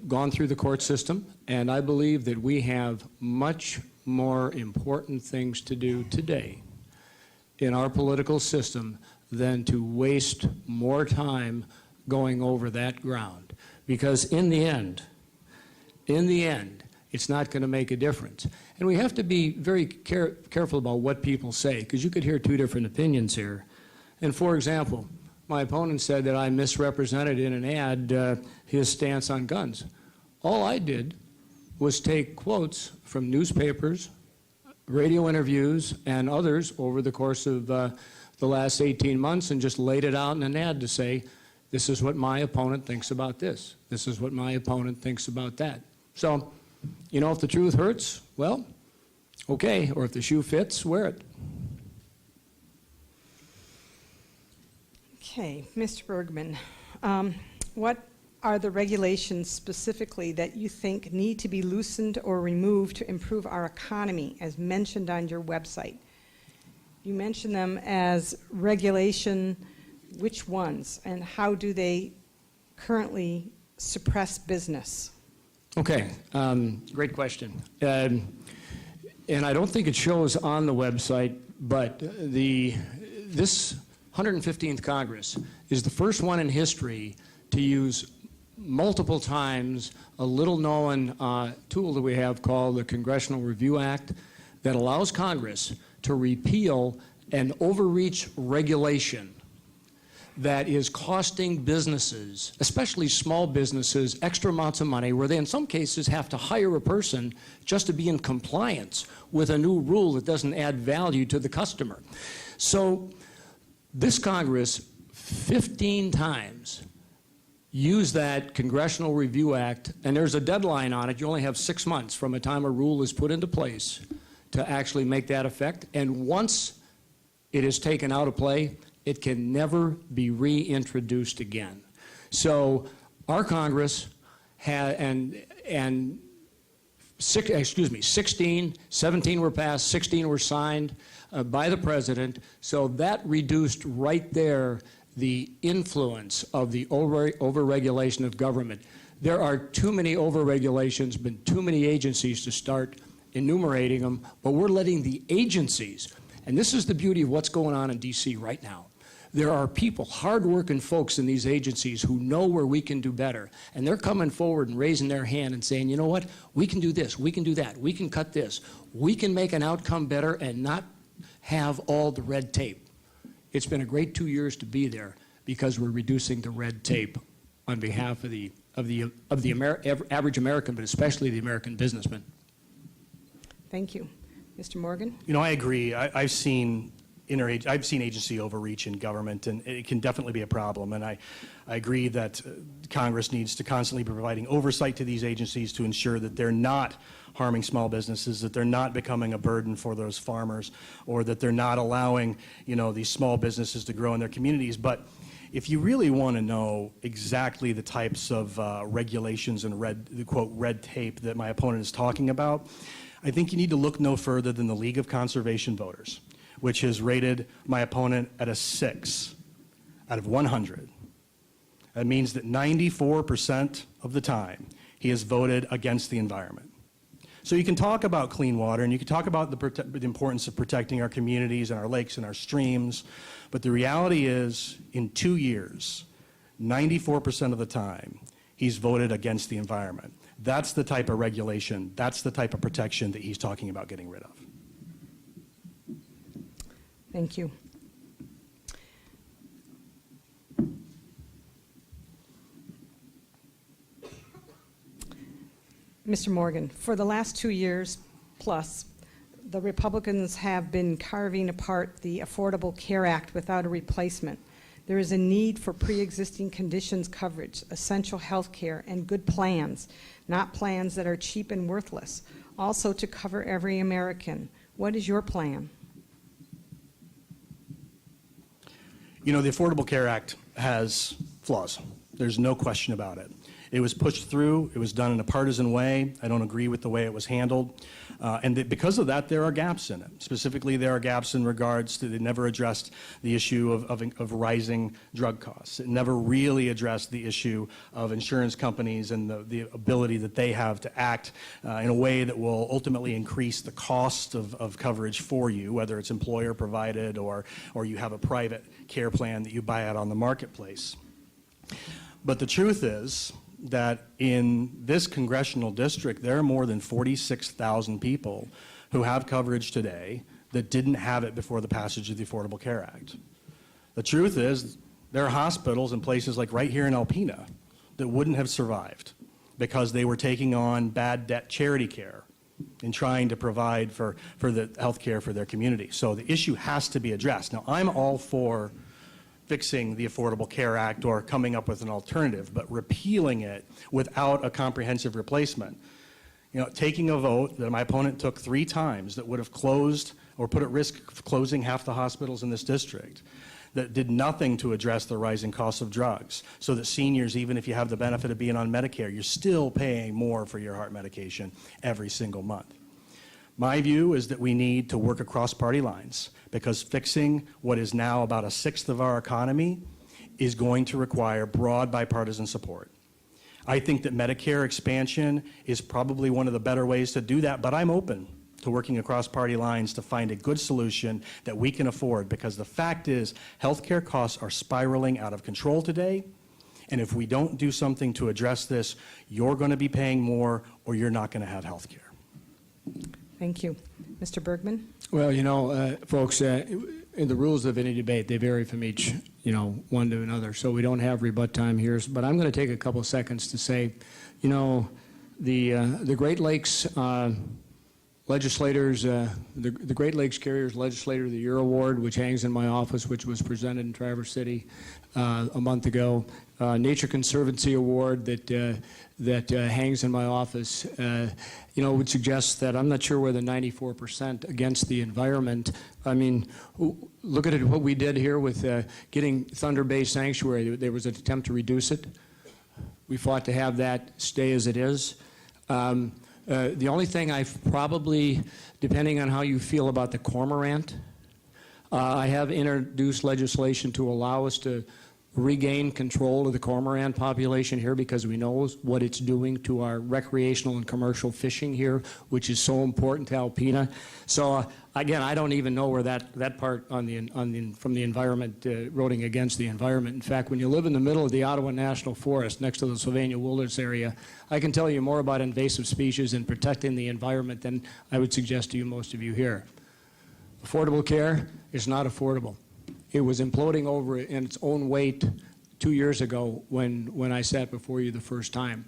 gone through the court system, and I believe that we have much more important things to do today in our political system than to waste more time going over that ground. Because in the end, it's not going to make a difference. And we have to be very careful about what people say, because you could hear two different opinions here. And for example, my opponent said that I misrepresented in an ad his stance on guns. All I did was take quotes from newspapers, radio interviews, and others over the course of the last 18 months and just laid it out in an ad to say, this is what my opponent thinks about this. This is what my opponent thinks about that. So, you know, if the truth hurts, well, okay. Or if the shoe fits, wear it. Okay, Mr. Bergman, what are the regulations specifically that you think need to be loosened or removed to improve our economy, as mentioned on your website? You mention them as regulation. Which ones, and how do they currently suppress business? Okay, great question. And I don't think it shows on the website, but this 115th Congress is the first one in history to use multiple times a little-known tool that we have called the Congressional Review Act that allows Congress to repeal an overreach regulation that is costing businesses, especially small businesses, extra amounts of money, where they in some cases have to hire a person just to be in compliance with a new rule that doesn't add value to the customer. So this Congress 15 times used that Congressional Review Act, and there's a deadline on it. You only have 6 months from the time a rule is put into place to actually make that effect. And once it is taken out of play, it can never be reintroduced again. So our Congress had, 16, 17 were passed, 16 were signed by the president. So that reduced right there the influence of the overregulation of government. There are too many overregulations, been too many agencies to start enumerating them, but we're letting the agencies, and this is the beauty of what's going on in DC right now. There are people, hard-working folks in these agencies who know where we can do better, and they're coming forward and raising their hand and saying, you know what, we can do this, we can do that, we can cut this, we can make an outcome better and not have all the red tape. It's been a great 2 years to be there because we're reducing the red tape on behalf of the average American, but especially the American businessman. Thank you. Mr. Morgan? You know, I agree. I've seen agency overreach in government, and it can definitely be a problem. And I agree that Congress needs to constantly be providing oversight to these agencies to ensure that they're not harming small businesses, that they're not becoming a burden for those farmers, or that they're not allowing, you know, these small businesses to grow in their communities. But if you really want to know exactly the types of regulations and red tape that my opponent is talking about, I think you need to look no further than the League of Conservation Voters, which has rated my opponent at a 6 out of 100. That means that 94% of the time he has voted against the environment. So you can talk about clean water, and you can talk about the importance of protecting our communities and our lakes and our streams, but the reality is, in 2 years, 94% of the time, he's voted against the environment. That's the type of regulation, that's the type of protection that he's talking about getting rid of. Thank you. Mr. Morgan, for the last 2 years plus, the Republicans have been carving apart the Affordable Care Act without a replacement. There is a need for pre-existing conditions coverage, essential health care, and good plans, not plans that are cheap and worthless. Also to cover every American. What is your plan? You know, the Affordable Care Act has flaws. There's no question about it. It was pushed through. It was done in a partisan way. I don't agree with the way it was handled. Because of that, there are gaps in it. Specifically, there are gaps in regards to, they never addressed the issue of rising drug costs. It never really addressed the issue of insurance companies and the ability that they have to act in a way that will ultimately increase the cost of coverage for you, whether it's employer provided or you have a private care plan that you buy out on the marketplace. But the truth is that in this congressional district, there are more than 46,000 people who have coverage today that didn't have it before the passage of the Affordable Care Act. The truth is, there are hospitals in places like right here in Alpena that wouldn't have survived because they were taking on bad debt charity care and trying to provide for the health care for their community. So the issue has to be addressed. Now, I'm all for fixing the Affordable Care Act or coming up with an alternative, but repealing it without a comprehensive replacement. You know, taking a vote that my opponent took 3 times that would have closed or put at risk of closing half the hospitals in this district, that did nothing to address the rising costs of drugs, so that seniors, even if you have the benefit of being on Medicare, you're still paying more for your heart medication every single month. My view is that we need to work across party lines, because fixing what is now about 1/6 of our economy is going to require broad bipartisan support. I think that Medicare expansion is probably one of the better ways to do that, but I'm open to working across party lines to find a good solution that we can afford, because the fact is healthcare costs are spiraling out of control today, and if we don't do something to address this, you're going to be paying more or you're not going to have healthcare. Thank you. Mr. Bergman? Well, folks, in the rules of any debate, they vary from each, one to another, so we don't have rebut time here. But I'm going to take a couple seconds to say, the Great Lakes legislators, the Great Lakes Carriers Legislator of the Year Award, which hangs in my office, which was presented in Traverse City a month ago, Nature Conservancy Award that hangs in my office, would suggest that I'm not sure whether 94% against the environment. I mean, look at what we did here with getting Thunder Bay Sanctuary. There was an attempt to reduce it. We fought to have that stay as it is. The only thing I've probably, depending on how you feel about the cormorant, I have introduced legislation to allow us to regain control of the cormorant population here because we know what it's doing to our recreational and commercial fishing here, which is so important to Alpena. So again, I don't even know where that part from the environment, voting against the environment. In fact, when you live in the middle of the Ottawa National Forest next to the Sylvania Wilderness area, I can tell you more about invasive species and protecting the environment than I would suggest to you, most of you here. Affordable care is not affordable. It was imploding over in its own weight 2 years ago when I sat before you the first time.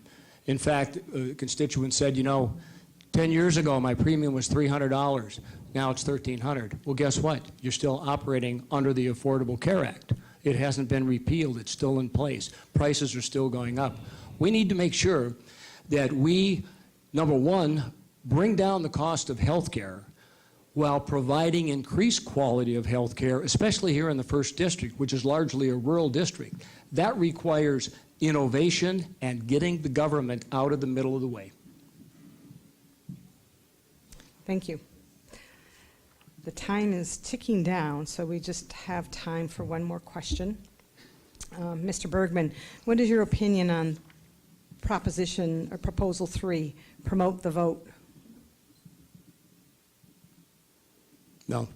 In fact, a constituent said, 10 years ago my premium was $300. Now it's $1,300. Well, guess what? You're still operating under the Affordable Care Act. It hasn't been repealed. It's still in place. Prices are still going up. We need to make sure that we, number one, bring down the cost of health care while providing increased quality of health care, especially here in the 1st District, which is largely a rural district. That requires innovation and getting the government out of the middle of the way. Thank you. The time is ticking down, so we just have time for one more question. Mr. Bergman, what is your opinion on Proposal 3, promote the vote? No.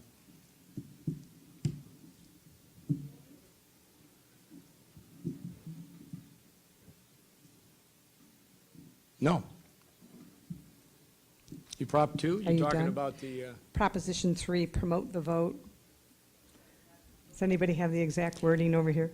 No. You Prop 2? Are you talking done? about the... Proposition 3, promote the vote. Does anybody have the exact wording over here?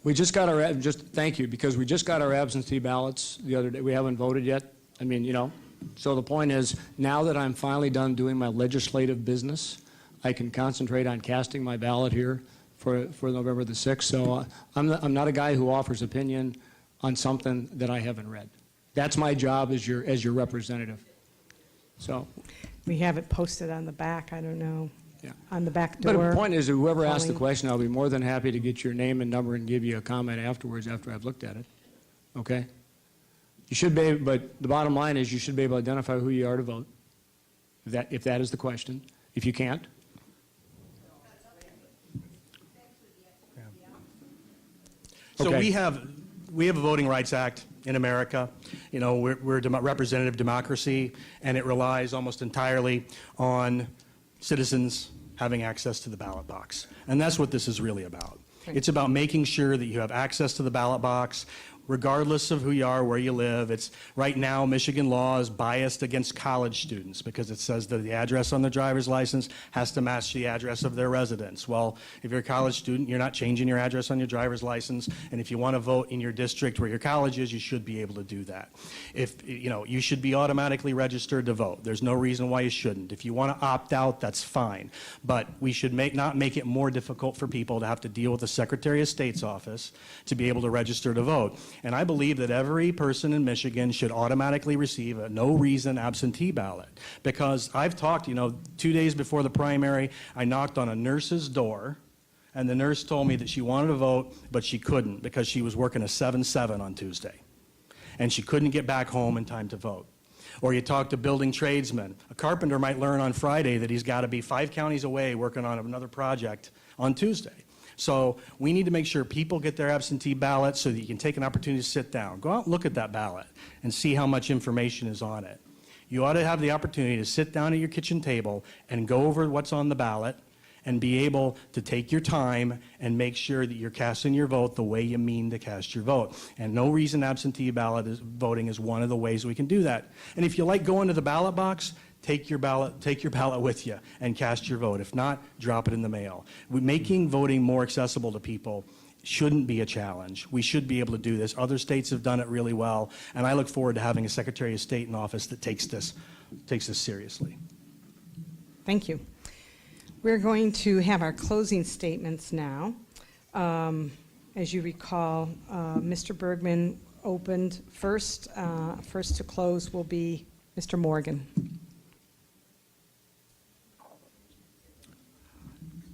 We just got our, thank you, because we just got our absentee ballots the other day. We haven't voted yet. I mean, so the point is, now that I'm finally done doing my legislative business, I can concentrate on casting my ballot here for November the 6th. So I'm not a guy who offers opinion on something that I haven't read. That's my job as your representative. So. We have it posted on the back, I don't know. Yeah. On the back door. But the point is, whoever asked the calling. question, I'll be more than happy to get your name and number and give you a comment afterwards after I've looked at it. Okay? You should be, but the bottom line is you should be able to identify who you are to vote, if that is the question. If you can't. So Okay. we have a Voting Rights Act in America. We're a representative democracy, and it relies almost entirely on citizens having access to the ballot box. And that's what this is really about. It's about making sure that you have access to the ballot box, regardless of who you are, where you live. It's right now, Michigan law is biased against college students because it says that the address on their driver's license has to match the address of their residence. Well, if you're a college student, you're not changing your address on your driver's license, and if you want to vote in your district where your college is, you should be able to do that. You should be automatically registered to vote. There's no reason why you shouldn't. If you want to opt out, that's fine. But we should not make it more difficult for people to have to deal with the Secretary of State's office to be able to register to vote. And I believe that every person in Michigan should automatically receive a no-reason absentee ballot. Because I've talked, 2 days before the primary, I knocked on a nurse's door, and the nurse told me that she wanted to vote, but she couldn't because she was working a 7-7 on Tuesday. And she couldn't get back home in time to vote. Or you talk to building tradesmen. A carpenter might learn on Friday that he's got to be 5 counties away working on another project on Tuesday. So we need to make sure people get their absentee ballot so that you can take an opportunity to sit down. Go out and look at that ballot and see how much information is on it. You ought to have the opportunity to sit down at your kitchen table and go over what's on the ballot and be able to take your time and make sure that you're casting your vote the way you mean to cast your vote. And no reason absentee voting is one of the ways we can do that. And if you like going to the ballot box, take your ballot with you and cast your vote. If not, drop it in the mail. Making voting more accessible to people shouldn't be a challenge. We should be able to do this. Other states have done it really well, and I look forward to having a Secretary of State in office that takes this seriously. Thank you. We're going to have our closing statements now. As you recall, Mr. Bergman opened first. First to close will be Mr. Morgan.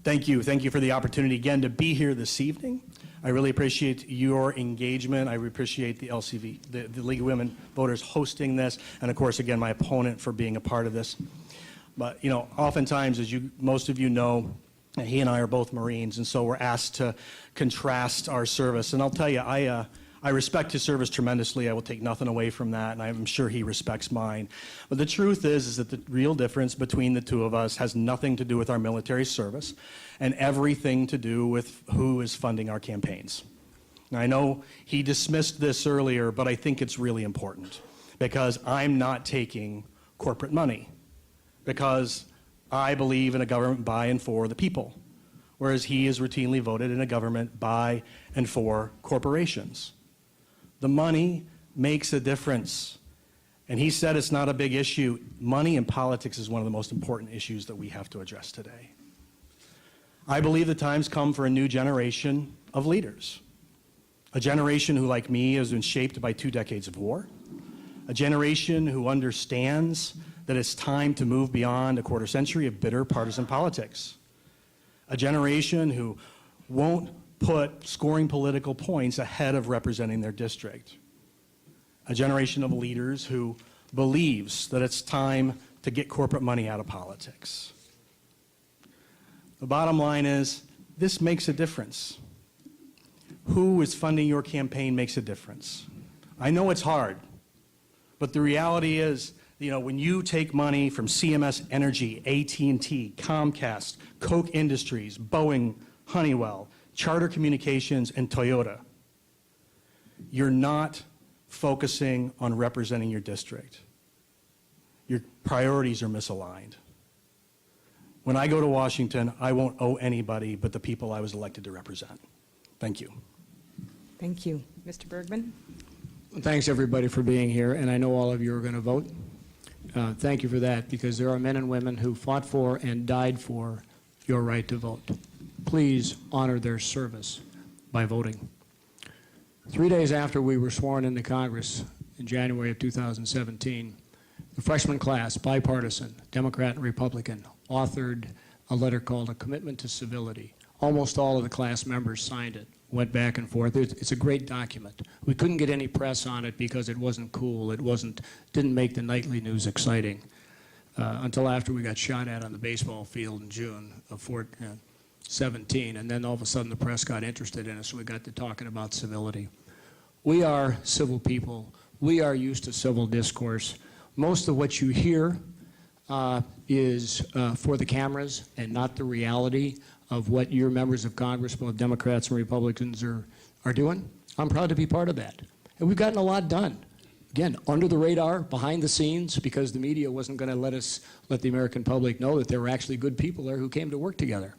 Thank you. Thank you for the opportunity again to be here this evening. I really appreciate your engagement. I appreciate the LCV, the League of Women Voters hosting this, and of course, again, my opponent for being a part of this. But, you know, oftentimes, as most of you know, he and I are both Marines, and so we're asked to contrast our service. And I'll tell you, I respect his service tremendously. I will take nothing away from that, and I'm sure he respects mine. But the truth is that the real difference between the two of us has nothing to do with our military service and everything to do with who is funding our campaigns. Now, I know he dismissed this earlier, but I think it's really important because I'm not taking corporate money because I believe in a government by and for the people, whereas he is routinely voted in a government by and for corporations. The money makes a difference. And he said it's not a big issue. Money in politics is one of the most important issues that we have to address today. I believe the time's come for a new generation of leaders. A generation who, like me, has been shaped by 2 decades of war. A generation who understands that it's time to move beyond a quarter century of bitter partisan politics. A generation who won't put scoring political points ahead of representing their district. A generation of leaders who believes that it's time to get corporate money out of politics. The bottom line is, this makes a difference. Who is funding your campaign makes a difference. I know it's hard, but the reality is, you know, when you take money from CMS Energy, AT&T, Comcast, Koch Industries, Boeing, Honeywell, Charter Communications, and Toyota, you're not focusing on representing your district. Your priorities are misaligned. When I go to Washington, I won't owe anybody but the people I was elected to represent. Thank you. Thank you. Mr. Bergman? Thanks, everybody, for being here, and I know all of you are going to vote. Thank you for that, because there are men and women who fought for and died for your right to vote. Please honor their service by voting. 3 days after we were sworn into Congress in January of 2017, the freshman class, bipartisan, Democrat and Republican, authored a letter called A Commitment to Civility. Almost all of the class members signed it, went back and forth. It's a great document. We couldn't get any press on it because it wasn't cool. It didn't make the nightly news exciting until after we got shot at on the baseball field in June of 17, and then all of a sudden the press got interested in us, so we got to talking about civility. We are civil people. We are used to civil discourse. Most of what you hear is for the cameras and not the reality of what your members of Congress, both Democrats and Republicans, are doing. I'm proud to be part of that. And we've gotten a lot done. Again, under the radar, behind the scenes, because the media wasn't going to let the American public know that there were actually good people there who came to work together.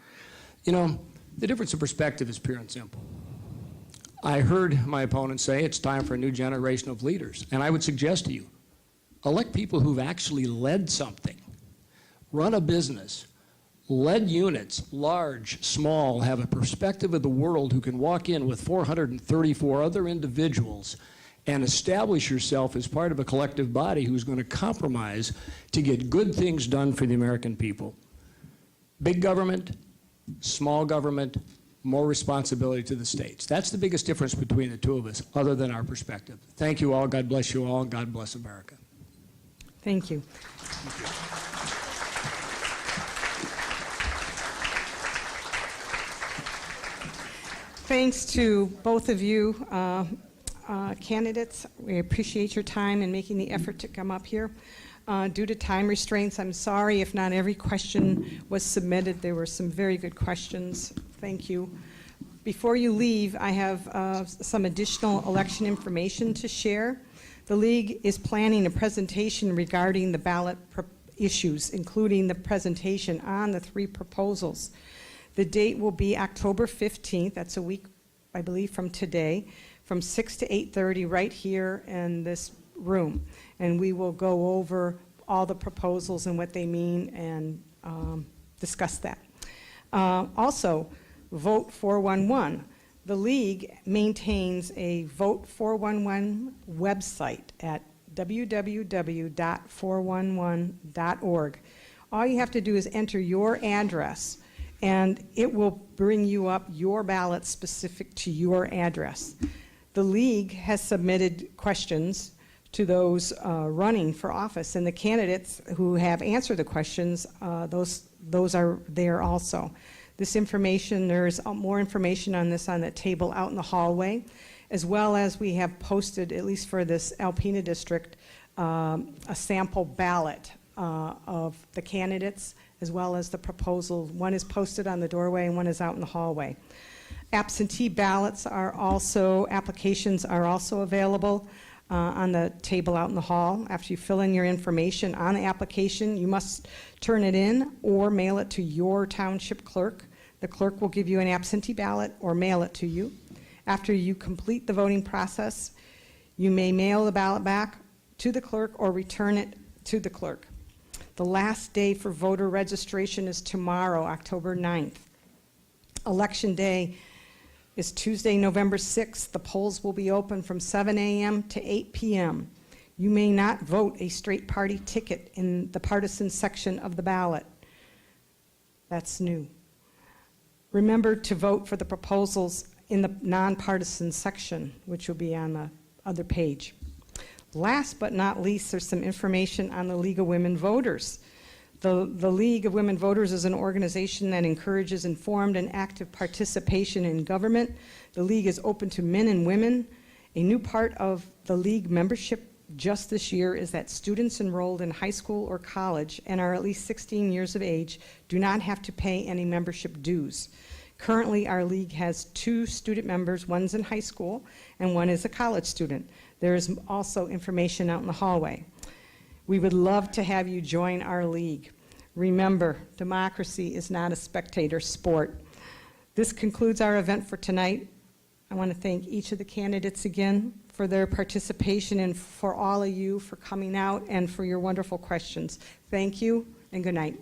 You know, the difference of perspective is pure and simple. I heard my opponent say it's time for a new generation of leaders. And I would suggest to you, elect people who've actually led something, run a business, led units, large, small, have a perspective of the world, who can walk in with 434 other individuals and establish yourself as part of a collective body who's going to compromise to get good things done for the American people. Big government, small government, more responsibility to the states. That's the biggest difference between the two of us, other than our perspective. Thank you all. God bless you all. And God bless America. Thank you. Thanks to both of you candidates. We appreciate your time and making the effort to come up here. Due to time restraints, I'm sorry if not every question was submitted. There were some very good questions. Thank you. Before you leave, I have some additional election information to share. The League is planning a presentation regarding the ballot issues, including the presentation on the 3 proposals. The date will be October 15th. That's a week, I believe, from today, from 6 to 8:30 right here in this room. And we will go over all the proposals and what they mean and discuss that. Also, Vote 411. The League maintains a Vote 411 website at www.411.org. All you have to do is enter your address, and it will bring you up your ballot specific to your address. The League has submitted questions to those running for office, and the candidates who have answered the questions, those are there also. This information, there's more information on this on the table out in the hallway, as well as we have posted, at least for this Alpena district, a sample ballot of the candidates, as well as the proposal. One is posted on the doorway and one is out in the hallway. Absentee ballots are also, applications are also available on the table out in the hall. After you fill in your information on the application, you must turn it in or mail it to your township clerk. The clerk will give you an absentee ballot or mail it to you. After you complete the voting process, you may mail the ballot back to the clerk or return it to the clerk. The last day for voter registration is tomorrow, October 9th. Election day is Tuesday, November 6th. The polls will be open from 7 a.m. to 8 p.m. You may not vote a straight party ticket in the partisan section of the ballot. That's new. Remember to vote for the proposals in the nonpartisan section, which will be on the other page. Last but not least, there's some information on the League of Women Voters. The League of Women Voters is an organization that encourages informed and active participation in government. The League is open to men and women. A new part of the League membership just this year is that students enrolled in high school or college and are at least 16 years of age do not have to pay any membership dues. Currently, our League has 2 student members. One's in high school and one is a college student. There is also information out in the hallway. We would love to have you join our League. Remember, democracy is not a spectator sport. This concludes our event for tonight. I want to thank each of the candidates again for their participation and for all of you for coming out and for your wonderful questions. Thank you and good night.